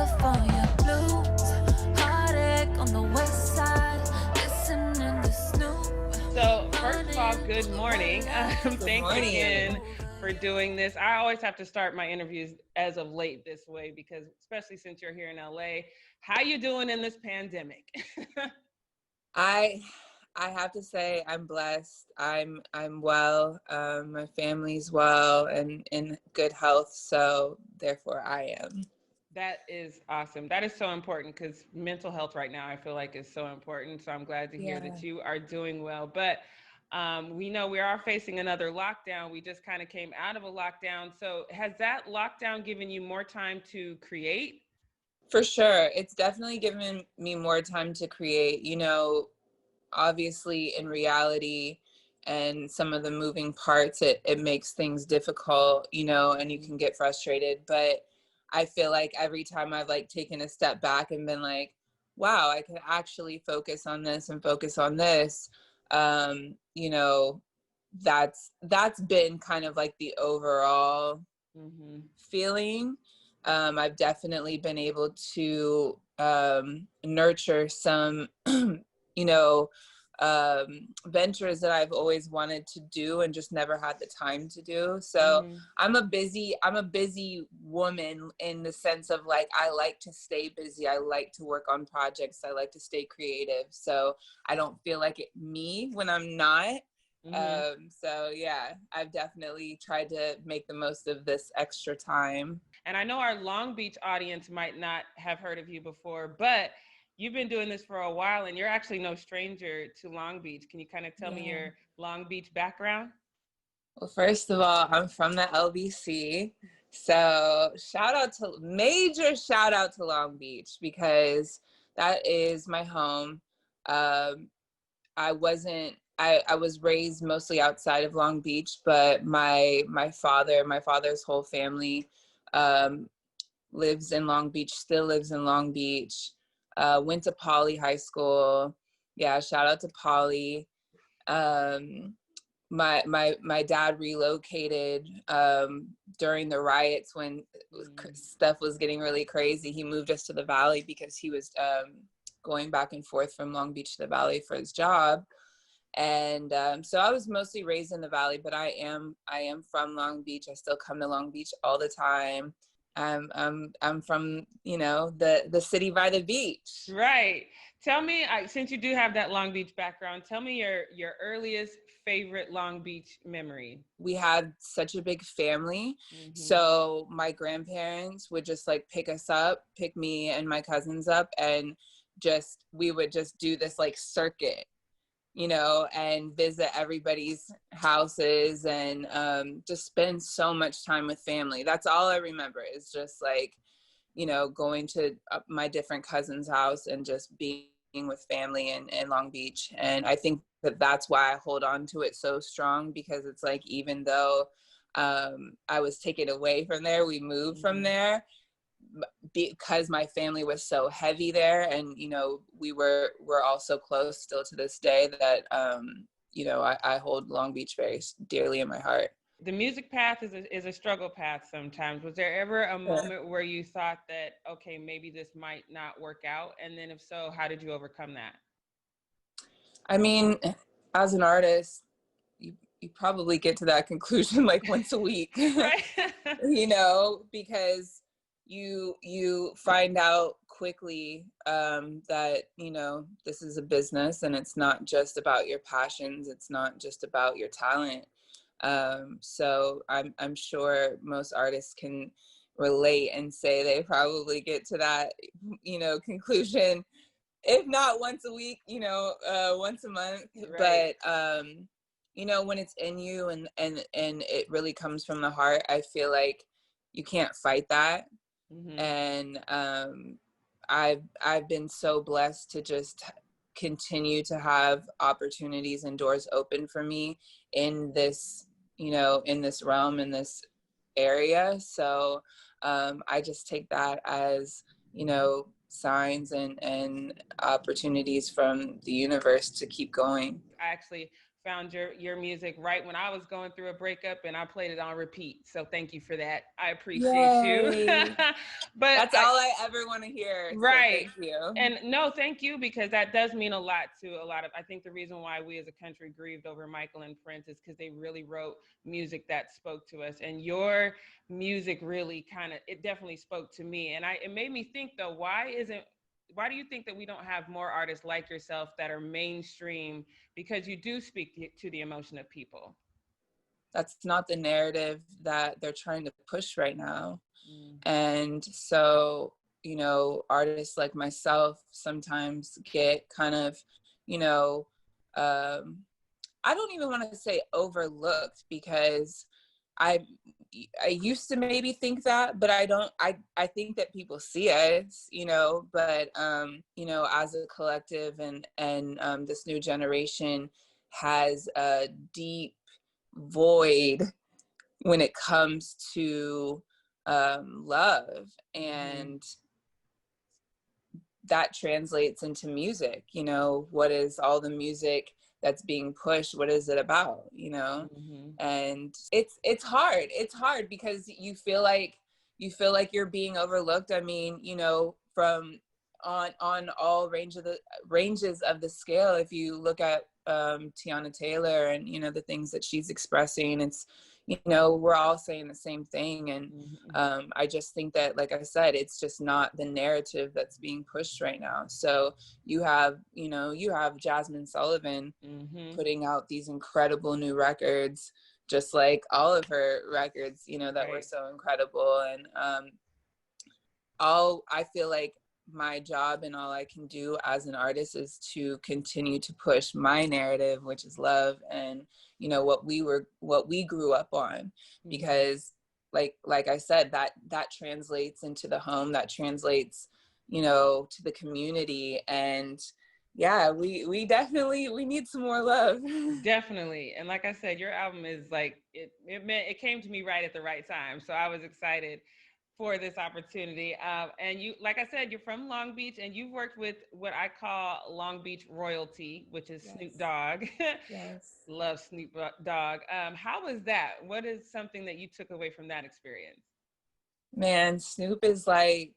California blues, heartache on the west side, listening to Snoop. So, first of all, good morning. Good Thanks morning. again for doing this. I always have to start my interviews as of late this way because, especially since you're here in LA, how you doing in this pandemic? I I have to say I'm blessed. I'm well. My family's well and in good health, so therefore I am. That is awesome. That is so important because mental health right now, I feel like, is so important. So I'm glad to hear Yeah. that you are doing well. But we know we are facing another lockdown. We just kind of came out of a lockdown. So has that lockdown given you more time to create? For sure. It's definitely given me more time to create, obviously in reality and some of the moving parts it makes things difficult, and you can get frustrated, but I feel like every time I've like taken a step back and been like, wow, I could actually focus on this and focus on this, um you know that's been kind of like the overall Mm-hmm. feeling. I've definitely been able to nurture some, you know, ventures that I've always wanted to do and just never had the time to do. So Mm-hmm. I'm a busy woman in the sense of like, I like to stay busy. I like to work on projects. I like to stay creative. So I don't feel like me when I'm not. Mm-hmm. So yeah, I've definitely tried to make the most of this extra time. And I know our Long Beach audience might not have heard of you before, but you've been doing this for a while and you're actually no stranger to Long Beach. Can you kind of tell me Yeah. your Long Beach background? Well, first of all, I'm from the LBC. So major shout out to Long Beach because that is my home. Um, I was raised mostly outside of Long Beach, but my father's whole family um, lives in Long Beach, still lives in Long Beach. Went to Poly High School. Yeah, shout out to Poly. Um, my dad relocated during the riots when stuff was getting really crazy. He moved us to the Valley because he was going back and forth from Long Beach to the Valley for his job. And so I was mostly raised in the Valley, but I am from Long Beach. I still come to Long Beach all the time. I'm from the city by the beach. Right. Tell me, since you do have that Long Beach background, tell me your earliest favorite Long Beach memory. We had such a big family, Mm-hmm. so my grandparents would just like pick me and my cousins up, and just we would just do this like circuit, and visit everybody's houses, and just spend so much time with family. That's all I remember, is just like, going to my different cousins' house and just being with family in Long Beach. And I think that that's why I hold on to it so strong, because it's like, even though I was taken away from there, we moved from Mm-hmm. there, because my family was so heavy there, and we're all so close still to this day, that I hold Long Beach very dearly in my heart. The music path is a struggle path sometimes. Was there ever a Yeah. moment where you thought that, okay, maybe this might not work out? And then if so, how did you overcome that? I mean, as an artist, you probably get to that conclusion like once a week. Right. Because you find out quickly that this is a business, and it's not just about your passions, it's not just about your talent. So I'm sure most artists can relate and say they probably get to that conclusion, if not once a week, once a month. Right. But when it's in you, and it really comes from the heart, I feel like you can't fight that. Mm-hmm. And I've been so blessed to just continue to have opportunities and doors open for me in this, in this realm, in this area. So I just take that as, signs and opportunities from the universe to keep going. I actually found your music right when I was going through a breakup and I played it on repeat. So thank you for that. I appreciate you. Yay. But That's all I ever want to hear. right. So thank you. And no, thank you, because that does mean a lot to a lot of, I think the reason why we as a country grieved over Michael and Prince is because they really wrote music that spoke to us. And your music really it definitely spoke to me. And it made me think though, why do you think that we don't have more artists like yourself that are mainstream? Because you do speak to the emotion of people. That's not the narrative that they're trying to push right now. Mm. And so, you know, artists like myself sometimes get kind of, you know, I don't even want to say overlooked, because I I used to maybe think that, but I don't. I think that people see us, you know, but you know, as a collective, and this new generation has a deep void when it comes to love, and that translates into music. You know, what is all the music that's being pushed? What is it about? You know, and it's hard because you feel like you're being overlooked. I mean, you know, from on all ranges of the scale. If you look at Tiana Taylor and, you know, the things that she's expressing, it's, you know, we're all saying the same thing. And I just think that, like I said, it's just not the narrative that's being pushed right now. So you have Jasmine Sullivan putting out these incredible new records, just like all of her records, you know, that were so incredible. And I feel like my job and all I can do as an artist is to continue to push my narrative, which is love, and, you know, what we grew up on, because like I said, that translates into the home, that translates, you know, to the community. And yeah, we need some more love. Definitely. And like I said, your album is like, it came to me right at the right time. So I was excited for this opportunity. And you, like I said, you're from Long Beach, and you've worked with what I call Long Beach royalty, which is Snoop Dogg. Yes. Love Snoop Dogg. How was that? What is something that you took away from that experience? Man, Snoop is like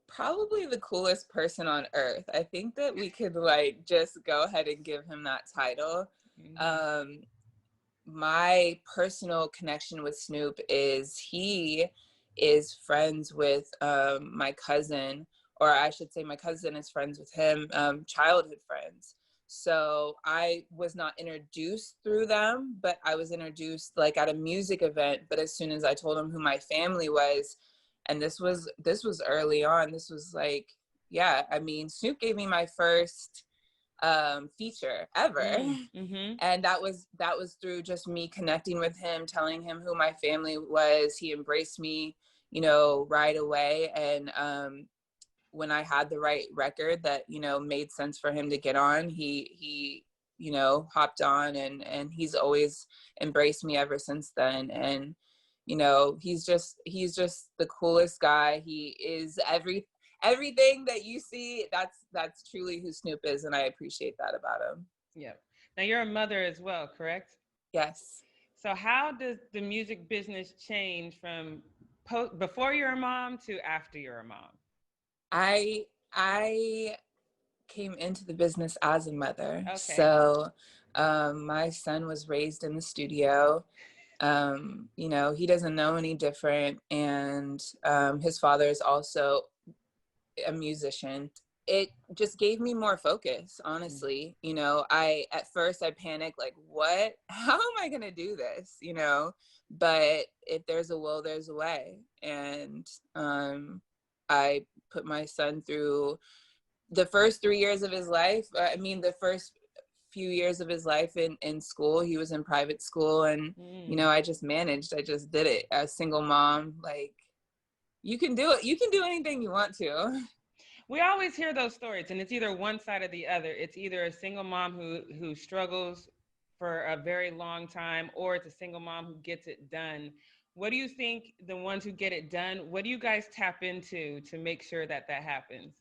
probably the coolest person on earth. I think that we could like just go ahead and give him that title. My personal connection with Snoop is he is friends with my cousin, or I should say my cousin is friends with him, childhood friends. So I was not introduced through them, but I was introduced like at a music event. But as soon as I told him who my family was, and this was early on, this was like, yeah, I mean, Snoop gave me my first feature ever. And that was through just me connecting with him, telling him who my family was. He embraced me, you know, right away. And when I had the right record that, you know, made sense for him to get on, he you know, hopped on, and he's always embraced me ever since then. And, you know, he's just the coolest guy. He is everything that you see. That's truly who Snoop is, and I appreciate that about him. Yeah. Now you're a mother as well, correct? Yes. So how does the music business change from before you're a mom to after you're a mom? I came into the business as a mother. Okay. So my son was raised in the studio. You know, he doesn't know any different. And his father is also a musician. It just gave me more focus, honestly. You know, at first I panicked, like, what? How am I going to do this? You know, but if there's a will, there's a way. And I put my son through the first 3 years of his life. I mean, the first few years of his life in school, he was in private school, and you know, I just did it as single mom. Like, you can do it. You can do anything you want to. We always hear those stories, and it's either one side or the other. It's either a single mom who struggles for a very long time, or it's a single mom who gets it done. What do you think, the ones who get it done, what do you guys tap into to make sure that happens?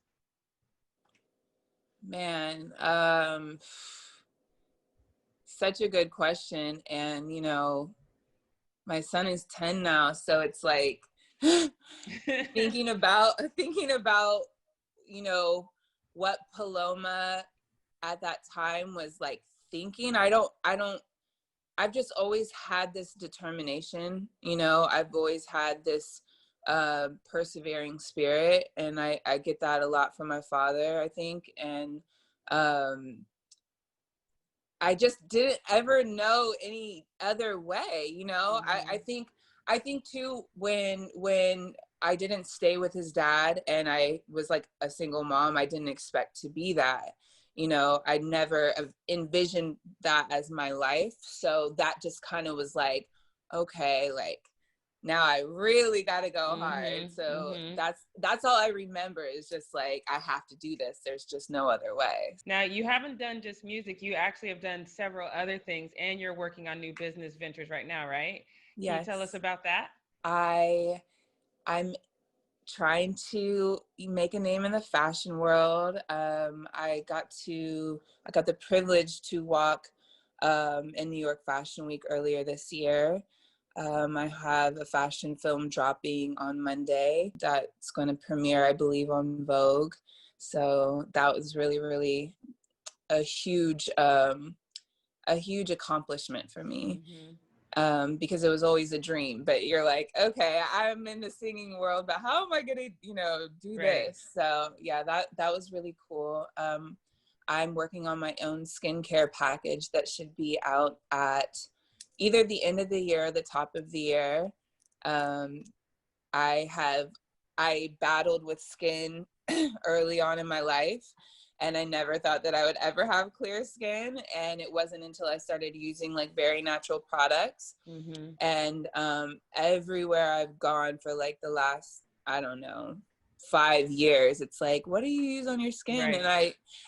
Man, such a good question. And, you know, my son is 10 now, so it's like thinking about, you know, what Paloma at that time was like thinking. I've just always had this determination, you know, I've always had this persevering spirit, and I get that a lot from my father, I think. And um I just didn't ever know any other way, you know. I think too, when I didn't stay with his dad and I was like a single mom, I didn't expect to be that. You know, I never envisioned that as my life. So that just kind of was like, okay, like now I really got to go hard. So that's all I remember, is just like, I have to do this. There's just no other way. Now, you haven't done just music. You actually have done several other things, and you're working on new business ventures right now, right? Can you tell us Yes. about that? I'm trying to make a name in the fashion world. I got the privilege to walk in New York Fashion Week earlier this year. I have a fashion film dropping on Monday that's going to premiere, I believe, on Vogue. So that was really, really a huge accomplishment for me. Because it was always a dream, but you're like, okay, I'm in the singing world, but how am I gonna, you know, do this? So yeah, that was really cool. I'm working on my own skincare package that should be out at either the end of the year or the top of the year. um, I battled with skin early on in my life, and I never thought that I would ever have clear skin. And it wasn't until I started using like very natural products. And everywhere I've gone for like the last, I don't know, 5 years, it's like, what do you use on your skin?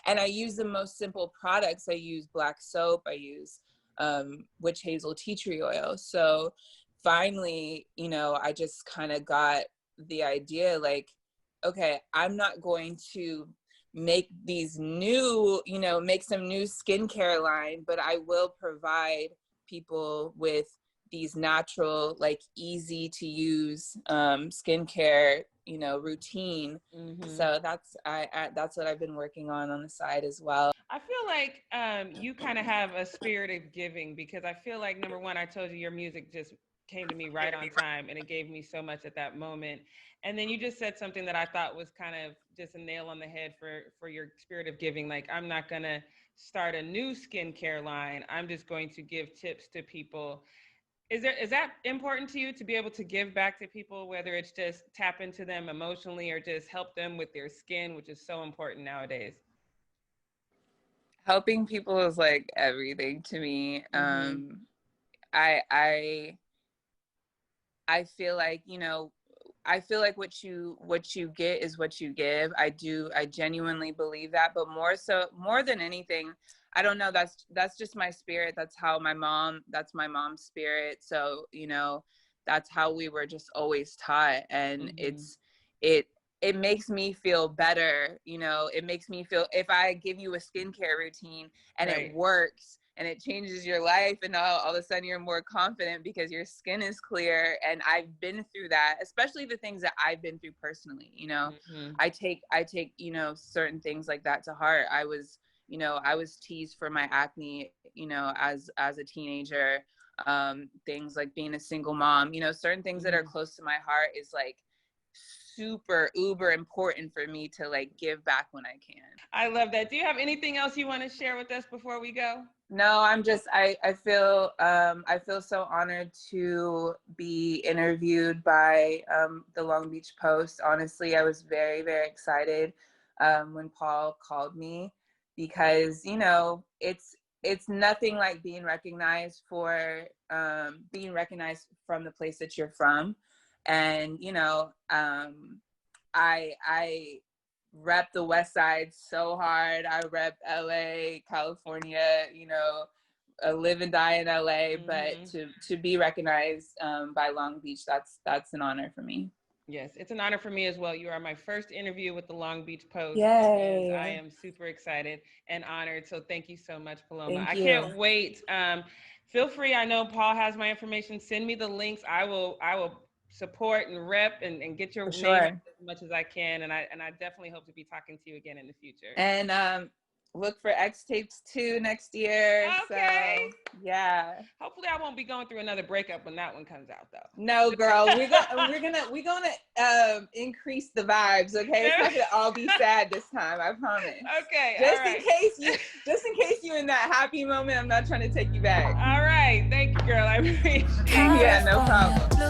And I use the most simple products. I use black soap. I use witch hazel tea tree oil. So finally, you know, I just kind of got the idea, like, okay, I'm not going to make these new, you know, make some new skincare line, but I will provide people with these natural, like easy to use skincare, you know, routine. So that's what I've been working on the side as well. I feel like you kind of have a spirit of giving, because I feel like, number one, I told you your music just came to me right on time, and it gave me so much at that moment. And then you just said something that I thought was kind of just a nail on the head for your spirit of giving. Like, I'm not going to start a new skincare line. I'm just going to give tips to people. Is that important to you, to be able to give back to people, whether it's just tap into them emotionally or just help them with their skin, which is so important nowadays? Helping people is like everything to me. I I I feel like, you know, I feel like what you get is what you give. I genuinely believe that, but more than anything, I don't know, that's just my spirit. That's my mom's spirit. So, you know, that's how we were just always taught. And it it makes me feel better, you know. It makes me feel, if I give you a skincare routine and it works and it changes your life, and all of a sudden you're more confident because your skin is clear. And I've been through that, especially the things that I've been through personally, you know. I take, you know, certain things like that to heart. I was teased for my acne, you know, as a teenager. Things like being a single mom, you know, certain things that are close to my heart is like super uber important for me to like give back when I can. I love that. Do you have anything else you want to share with us before we go? No, I feel so honored to be interviewed by the Long Beach Post. Honestly, I was very, very excited when Paul called me, because, you know, it's nothing like being recognized from the place that you're from. And, you know, I rep the West Side so hard. I rep LA, California, you know, live and die in LA, but to be recognized by Long Beach, that's an honor for me. Yes, it's an honor for me as well. You are my first interview with the Long Beach Post. Yay. And I am super excited and honored. So thank you so much, Paloma. Thank I you. can't wait. Feel free. I know Paul has my information. Send me the links. I will support and rep and get your For name sure. as much as I can. And I definitely hope to be talking to you again in the future. And look for X Tapes 2 next year. Okay. So yeah. Hopefully I won't be going through another breakup when that one comes out though. No, girl, we're gonna increase the vibes, okay? It's not gonna all be sad this time, I promise. Okay. Just in case you in that happy moment, I'm not trying to take you back. All right. Thank you, girl. I appreciate it. Yeah, no problem.